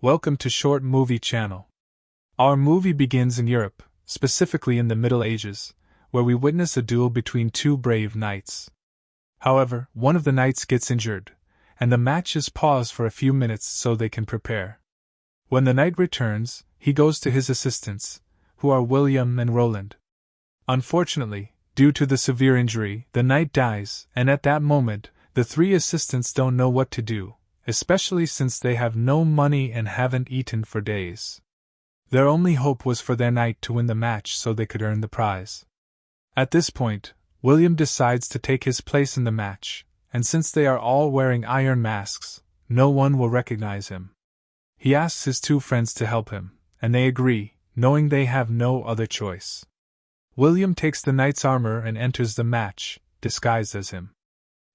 Welcome to Short Movie Channel. Our movie begins in Europe, specifically in the Middle Ages, where we witness a duel between two brave knights. However, one of the knights gets injured, and the match is paused for a few minutes so they can prepare. When the knight returns, he goes to his assistants, who are William and Roland. Unfortunately, due to the severe injury, the knight dies, and at that moment, the three assistants don't know what to do, especially since they have no money and haven't eaten for days. Their only hope was for their knight to win the match so they could earn the prize. At this point, William decides to take his place in the match, and since they are all wearing iron masks, no one will recognize him. He asks his two friends to help him, and they agree, knowing they have no other choice. William takes the knight's armor and enters the match, disguised as him.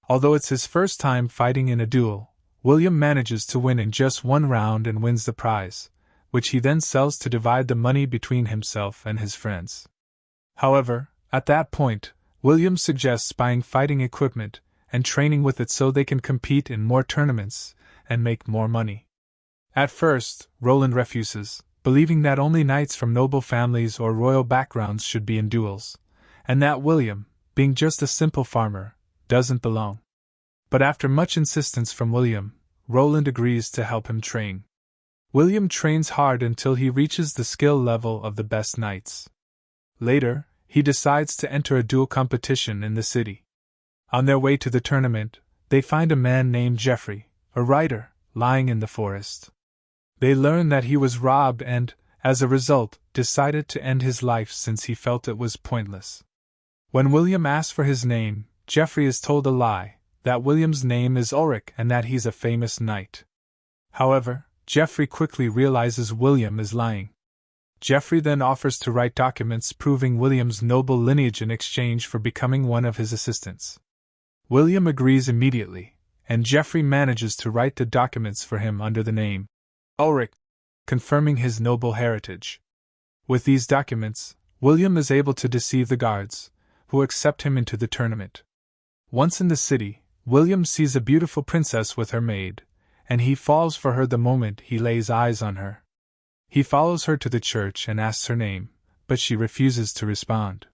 Although it's his first time fighting in a duel, William manages to win in just one round and wins the prize, which he then sells to divide the money between himself and his friends. However, at that point, William suggests buying fighting equipment and training with it so they can compete in more tournaments and make more money. At first, Roland refuses, believing that only knights from noble families or royal backgrounds should be in duels, and that William, being just a simple farmer, doesn't belong. But after much insistence from William, Roland agrees to help him train. William trains hard until he reaches the skill level of the best knights. Later, he decides to enter a duel competition in the city. On their way to the tournament, they find a man named Geoffrey, a writer, lying in the forest. They learn that he was robbed and, as a result, decided to end his life since he felt it was pointless. When William asks for his name, Geoffrey is told a lie, that William's name is Ulrich and that he's a famous knight. However, Geoffrey quickly realizes William is lying. Geoffrey then offers to write documents proving William's noble lineage in exchange for becoming one of his assistants. William agrees immediately, and Geoffrey manages to write the documents for him under the name Ulrich, confirming his noble heritage. With these documents, William is able to deceive the guards, who accept him into the tournament. Once in the city, William sees a beautiful princess with her maid, and he falls for her the moment he lays eyes on her. He follows her to the church and asks her name, but she refuses to respond.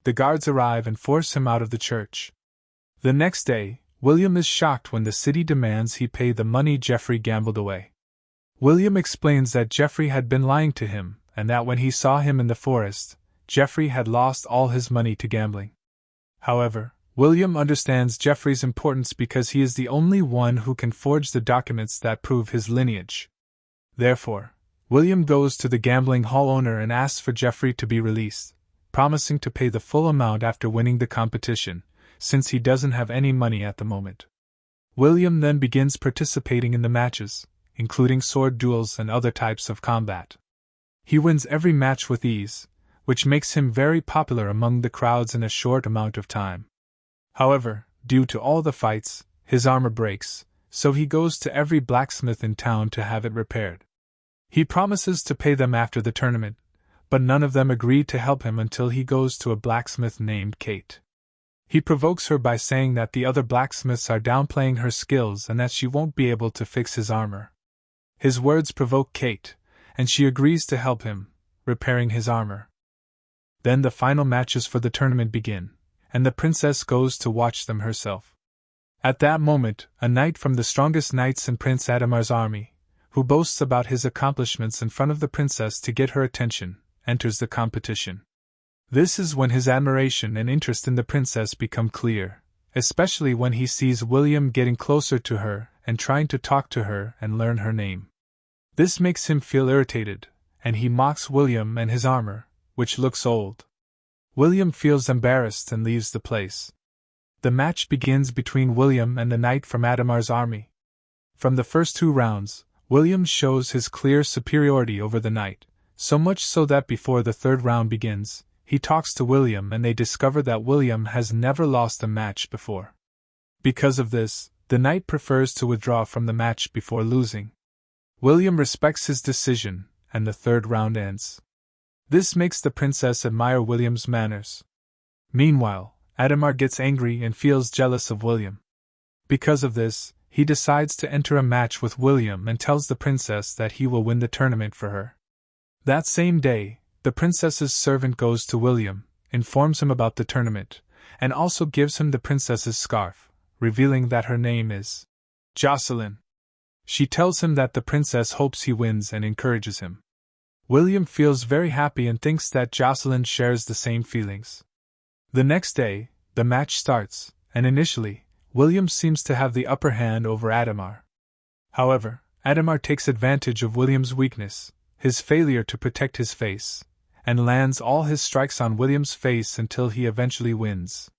The guards arrive and force him out of the church. The next day, William is shocked when the city demands he pay the money Geoffrey gambled away. William explains that Geoffrey had been lying to him, and that when he saw him in the forest, Geoffrey had lost all his money to gambling. However, William understands Geoffrey's importance because he is the only one who can forge the documents that prove his lineage. Therefore, William goes to the gambling hall owner and asks for Geoffrey to be released, promising to pay the full amount after winning the competition, since he doesn't have any money at the moment. William then begins participating in the matches, including sword duels and other types of combat. He wins every match with ease, which makes him very popular among the crowds in a short amount of time. However, due to all the fights, his armor breaks, so he goes to every blacksmith in town to have it repaired. He promises to pay them after the tournament, but none of them agree to help him until he goes to a blacksmith named Kate. He provokes her by saying that the other blacksmiths are downplaying her skills and that she won't be able to fix his armor. His words provoke Kate, and she agrees to help him, repairing his armor. Then the final matches for the tournament begin, and the princess goes to watch them herself. At that moment, a knight from the strongest knights in Prince Adamar's army, who boasts about his accomplishments in front of the princess to get her attention, enters the competition. This is when his admiration and interest in the princess become clear, especially when he sees William getting closer to her and trying to talk to her and learn her name. This makes him feel irritated, and he mocks William and his armor, which looks old. William feels embarrassed and leaves the place. The match begins between William and the knight from Adamar's army. From the first two rounds, William shows his clear superiority over the knight, so much so that before the third round begins, he talks to William and they discover that William has never lost a match before. Because of this, the knight prefers to withdraw from the match before losing. William respects his decision, and the third round ends. This makes the princess admire William's manners. Meanwhile, Adamar gets angry and feels jealous of William. Because of this, he decides to enter a match with William and tells the princess that he will win the tournament for her. That same day, the princess's servant goes to William, informs him about the tournament, and also gives him the princess's scarf, revealing that her name is Jocelyn. She tells him that the princess hopes he wins and encourages him. William feels very happy and thinks that Jocelyn shares the same feelings. The next day, the match starts, and initially, William seems to have the upper hand over Adhemar. However, Adhemar takes advantage of William's weakness, his failure to protect his face, and lands all his strikes on William's face until he eventually wins.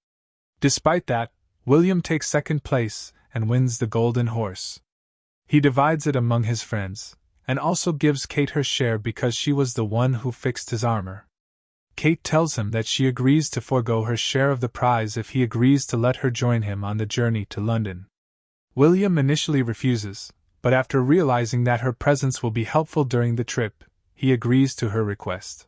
Despite that, William takes second place and wins the golden horse. He divides it among his friends, and also gives Kate her share because she was the one who fixed his armor. Kate tells him that she agrees to forego her share of the prize if he agrees to let her join him on the journey to London. William initially refuses, but after realizing that her presence will be helpful during the trip, he agrees to her request.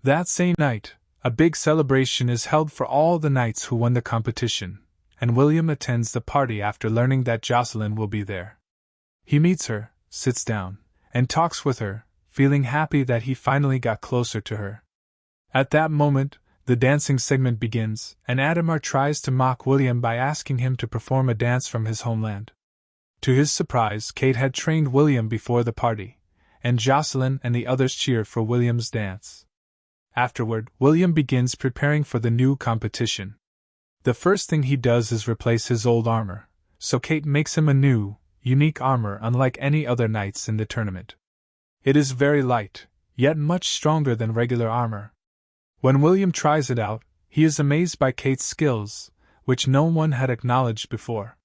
That same night, a big celebration is held for all the knights who won the competition, and William attends the party after learning that Jocelyn will be there. He meets her, sits down, and talks with her, feeling happy that he finally got closer to her. At that moment, the dancing segment begins, and Adhemar tries to mock William by asking him to perform a dance from his homeland. To his surprise, Kate had trained William before the party, and Jocelyn and the others cheer for William's dance. Afterward, William begins preparing for the new competition. The first thing he does is replace his old armor, so Kate makes him a new, unique armor unlike any other knights in the tournament. It is very light, yet much stronger than regular armor. When William tries it out, he is amazed by Kate's skills, which no one had acknowledged before.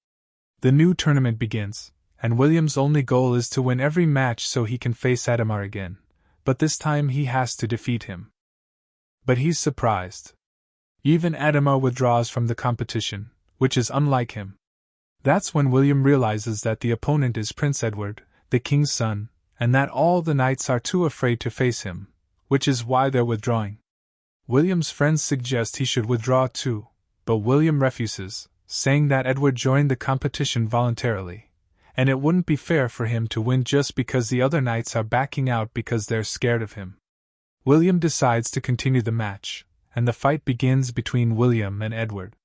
The new tournament begins, and William's only goal is to win every match so he can face Adhemar again, but this time he has to defeat him. But he's surprised. Even Adhemar withdraws from the competition, which is unlike him. That's when William realizes that the opponent is Prince Edward, the king's son, and that all the knights are too afraid to face him, which is why they're withdrawing. William's friends suggest he should withdraw too, but William refuses, saying that Edward joined the competition voluntarily, and it wouldn't be fair for him to win just because the other knights are backing out because they're scared of him. William decides to continue the match, and the fight begins between William and Edward.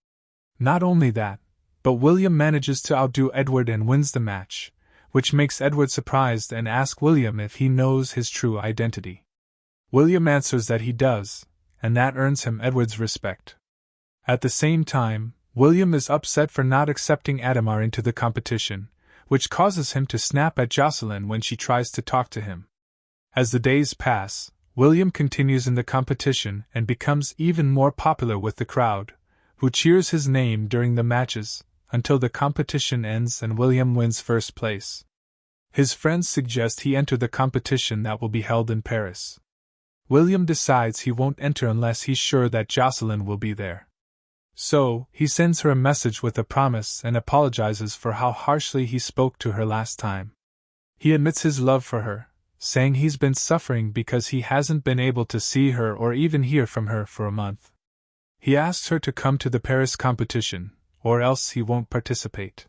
Not only that, but William manages to outdo Edward and wins the match, which makes Edward surprised and asks William if he knows his true identity. William answers that he does, and that earns him Edward's respect. At the same time, William is upset for not accepting Adhemar into the competition, which causes him to snap at Jocelyn when she tries to talk to him. As the days pass, William continues in the competition and becomes even more popular with the crowd, who cheers his name during the matches, until the competition ends and William wins first place. His friends suggest he enter the competition that will be held in Paris. William decides he won't enter unless he's sure that Jocelyn will be there. So, he sends her a message with a promise and apologizes for how harshly he spoke to her last time. He admits his love for her, saying he's been suffering because he hasn't been able to see her or even hear from her for a month. He asks her to come to the Paris competition, or else he won't participate.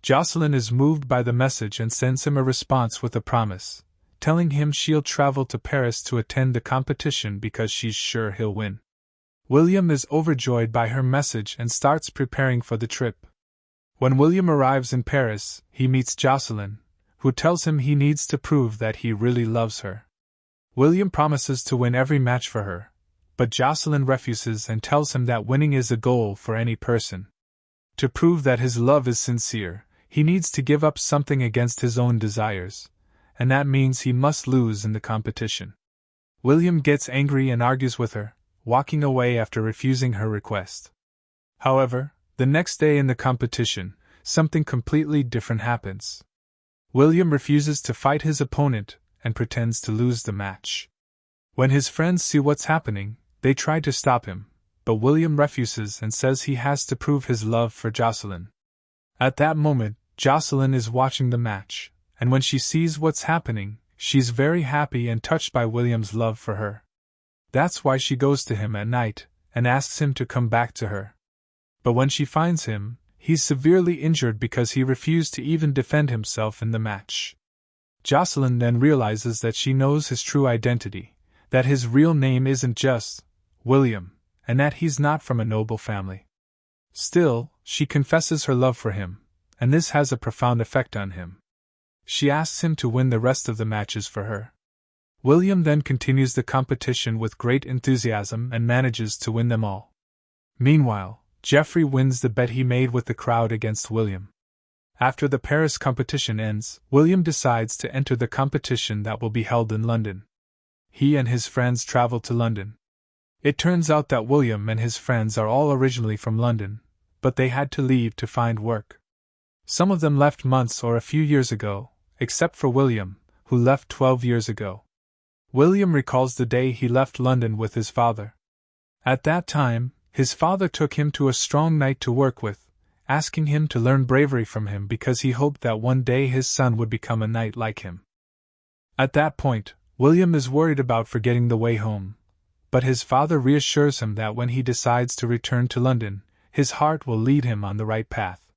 Jocelyn is moved by the message and sends him a response with a promise, telling him she'll travel to Paris to attend the competition because she's sure he'll win. William is overjoyed by her message and starts preparing for the trip. When William arrives in Paris, he meets Jocelyn, who tells him he needs to prove that he really loves her. William promises to win every match for her, but Jocelyn refuses and tells him that winning is a goal for any person. To prove that his love is sincere, he needs to give up something against his own desires, and that means he must lose in the competition. William gets angry and argues with her, walking away after refusing her request. However, the next day in the competition, something completely different happens. William refuses to fight his opponent and pretends to lose the match. When his friends see what's happening, they try to stop him, but William refuses and says he has to prove his love for Jocelyn. At that moment, Jocelyn is watching the match, and when she sees what's happening, she's very happy and touched by William's love for her. That's why she goes to him at night and asks him to come back to her. But when she finds him, he's severely injured because he refused to even defend himself in the match. Jocelyn then realizes that she knows his true identity, that his real name isn't just William, and that he's not from a noble family. Still, she confesses her love for him, and this has a profound effect on him. She asks him to win the rest of the matches for her. William then continues the competition with great enthusiasm and manages to win them all. Meanwhile, Geoffrey wins the bet he made with the crowd against William. After the Paris competition ends, William decides to enter the competition that will be held in London. He and his friends travel to London. It turns out that William and his friends are all originally from London, but they had to leave to find work. Some of them left months or a few years ago, except for William, who left 12 years ago. William recalls the day he left London with his father. At that time, his father took him to a strong knight to work with, asking him to learn bravery from him because he hoped that one day his son would become a knight like him. At that point, William is worried about forgetting the way home, but his father reassures him that when he decides to return to London, his heart will lead him on the right path.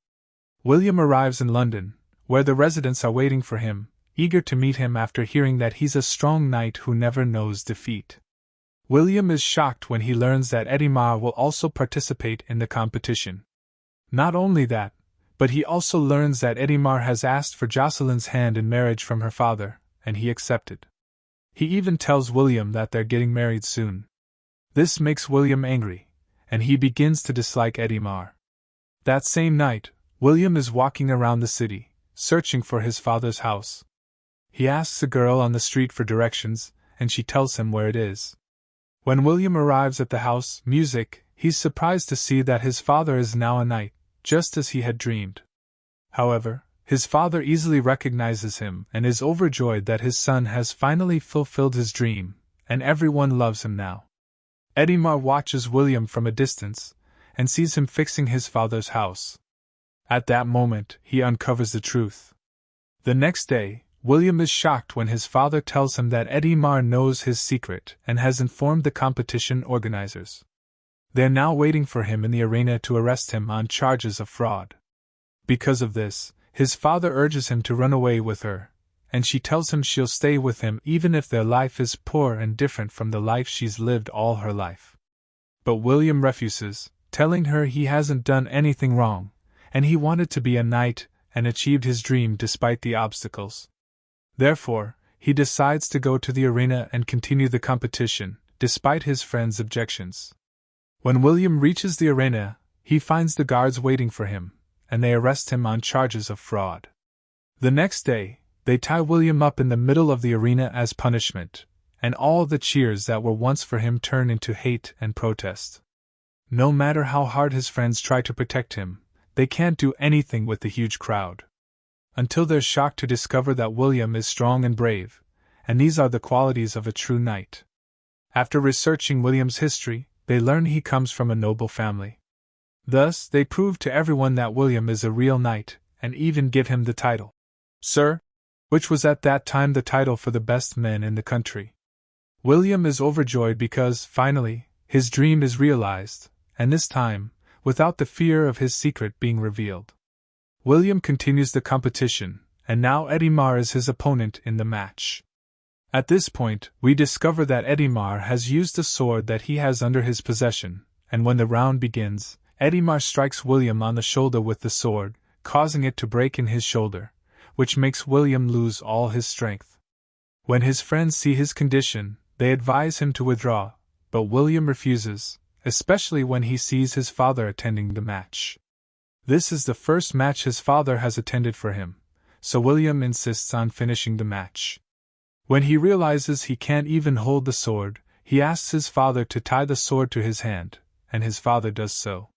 William arrives in London, where the residents are waiting for him, eager to meet him after hearing that he's a strong knight who never knows defeat. William is shocked when he learns that Edimar will also participate in the competition. Not only that, but he also learns that Edimar has asked for Jocelyn's hand in marriage from her father, and he accepted. He even tells William that they're getting married soon. This makes William angry, and he begins to dislike Edimar. That same night, William is walking around the city, searching for his father's house. He asks a girl on the street for directions, and she tells him where it is. When William arrives at the house, he's surprised to see that his father is now a knight, just as he had dreamed. However, his father easily recognizes him and is overjoyed that his son has finally fulfilled his dream, and everyone loves him now. Edimar watches William from a distance, and sees him fixing his father's house. At that moment, he uncovers the truth. The next day, William is shocked when his father tells him that Edimar knows his secret and has informed the competition organizers. They're now waiting for him in the arena to arrest him on charges of fraud. Because of this, his father urges him to run away with her, and she tells him she'll stay with him even if their life is poor and different from the life she's lived all her life. But William refuses, telling her he hasn't done anything wrong, and he wanted to be a knight and achieved his dream despite the obstacles. Therefore, he decides to go to the arena and continue the competition, despite his friends' objections. When William reaches the arena, he finds the guards waiting for him, and they arrest him on charges of fraud. The next day, they tie William up in the middle of the arena as punishment, and all the cheers that were once for him turn into hate and protest. No matter how hard his friends try to protect him, they can't do anything with the huge crowd. Until they're shocked to discover that William is strong and brave, and these are the qualities of a true knight. After researching William's history, they learn he comes from a noble family. Thus, they prove to everyone that William is a real knight, and even give him the title, Sir, which was at that time the title for the best men in the country. William is overjoyed because, finally, his dream is realized, and this time, without the fear of his secret being revealed. William continues the competition, and now Edimar is his opponent in the match. At this point, we discover that Edimar has used a sword that he has under his possession, and when the round begins, Edimar strikes William on the shoulder with the sword, causing it to break in his shoulder, which makes William lose all his strength. When his friends see his condition, they advise him to withdraw, but William refuses, especially when he sees his father attending the match. This is the first match his father has attended for him, so William insists on finishing the match. When he realizes he can't even hold the sword, he asks his father to tie the sword to his hand, and his father does so.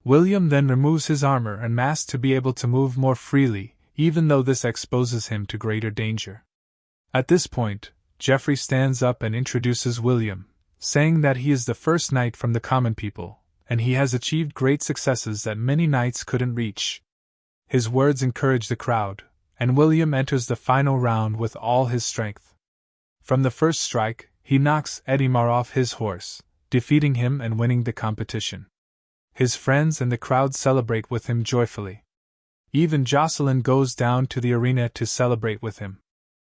William then removes his armor and mask to be able to move more freely, even though this exposes him to greater danger. At this point, Geoffrey stands up and introduces William, saying that he is the first knight from the common people, and he has achieved great successes that many knights couldn't reach. His words encourage the crowd, and William enters the final round with all his strength. From the first strike, he knocks Edimar off his horse, defeating him and winning the competition. His friends and the crowd celebrate with him joyfully. Even Jocelyn goes down to the arena to celebrate with him.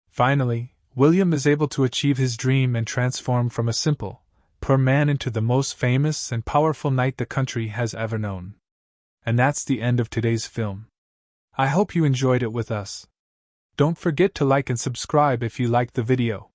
Finally, William is able to achieve his dream and transform from a simple, poor man into the most famous and powerful knight the country has ever known. And that's the end of today's film. I hope you enjoyed it with us. Don't forget to like and subscribe if you liked the video.